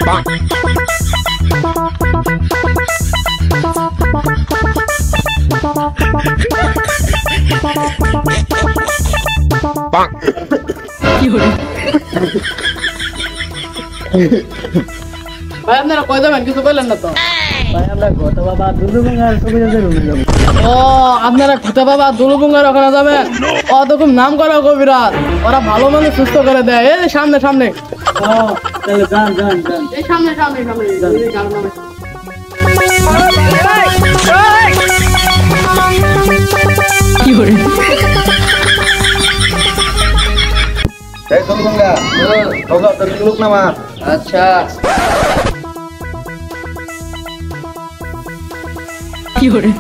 ভাই আপনারা কই যাবেন কিছু বললেন না তো? ভাই আমরা ঘটা বাবা দুলুবঙ্গার কবিরাজের রুমে যাব। ও আপনারা ঘটা বাবা দুলুবঙ্গার ওখানে যাবেন? ও তখন নাম করা কবিরাজ, ওরা ভালো মানুষ সুস্থ করে দেয়। এই সামনে সামনে, ও তাহলে যান যান যান। এই সামনে সামনে সামনে এই গাড়ি নামে। কি করে এই দুলুবঙ্গা ওগো তোর লোক নামা। আচ্ছা কি করে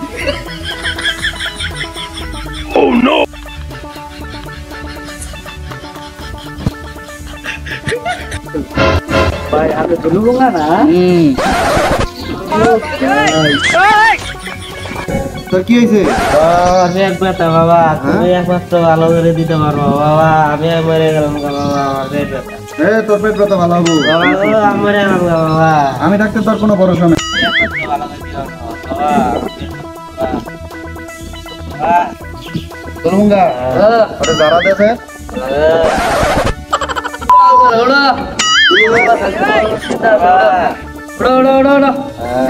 ভাই আমি দুলুবঙ্গা না। তোর কি হয়েছে? আমি একবার তা বাবা তুমি একমাত্র ভালো করে দিতে পারবো বাবা। আমি মরে গেলাম বাবা, আমার পেট ব্যথা। তোর পেট ব্যথা ভালো হবো। বাবা গো, আমি মরে গেলাম বাবা। আমি ডাক্তার, তোর কোনো ভরসা নেই। একমাত্র ভালো করে দিতে বাবা। দুলুবঙ্গা ওরে যারা দেছে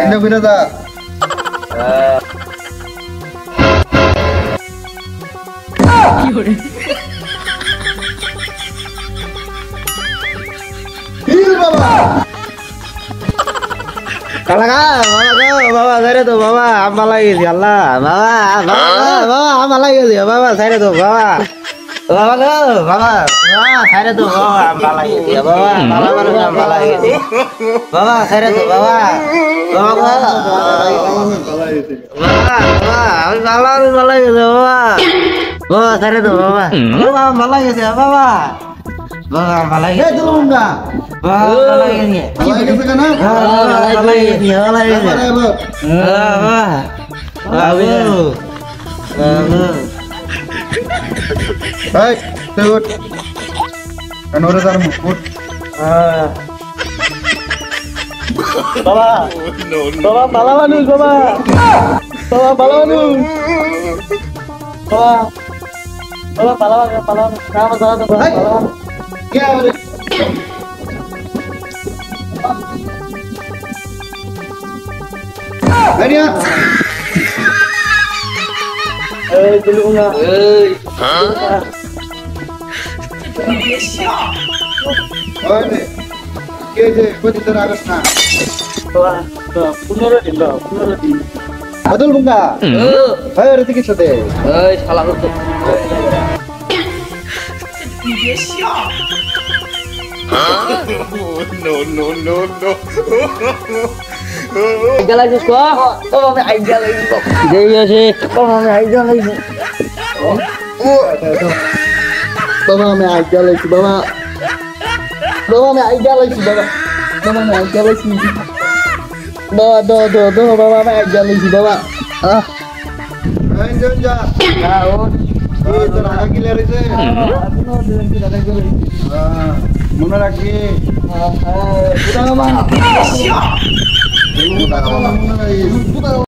এনে ঘুরে যা। কি করে হিল বাবা কালাকা বাবা গো বাবা সাইরে তো বাবা আম্মা লাগিয়েছি আল্লাহ বাবা বাবা বাবা আম্মা লাগিয়েছি বাবা সাইরে তো বাবা বাবা গো বাবা বাবা সাইরে তো বাবা আম্মা লাগিয়েছি বাবা বাবা মানুষ আম্মা লাগিয়েছি বাবা সাইরে তো বাবা বাবা গো বাবা বাবা আমি বাবা আমি ভালো লাগিয়েছি বাবা বাবা সাইরে তো বাবা বাবা ভালো লাগিয়েছে বাবা বাবা ভালো এই লাগিয়েছে দুলুবঙ্গা বাবা ভালো লাগিয়েছে ভালো হয়ে গেছে কেন? ভালো লাগিয়েছে ভালো লাগিয়েছে আরে এলো। বাবা বাবু বাবু এই তুই উঠ। কেন ওরে যার মুখ উঠ। বাবা বাবা ভালো মানুষ বাবা বাবা ভালো মানুষ বাবা বাবা ভালো মানুষ ভালো মানুষ কাম দাও তো এই, ভালো মানুষ কে ওরে? এই নিয়া। এই দিলুঙ্গা এই ওই নে। কে যে কইতে তোর আগস না। বাবা 15 দিন দুলুবঙ্গা এই ওরে দিকে সাথে। এই শালা হতো গেলাইছিস কো ও আমি আইডিয়া লাইছি দেই আছে বাবা আমি আইডিয়া লাইছি বাবা আমি আইডিয়া লাইছি বাবা। বাবা আমি আইডিয়া লাইছি বাবা। বাবা আমি আইডিয়া লাইছি। বাবা দো বাবা আমি আইডিয়া লাইছি বাবা। এই জন যা। এই তোর আগা কি লেরিছে? মনে রাখবি। উঠা বাবা। মনে রাখিস।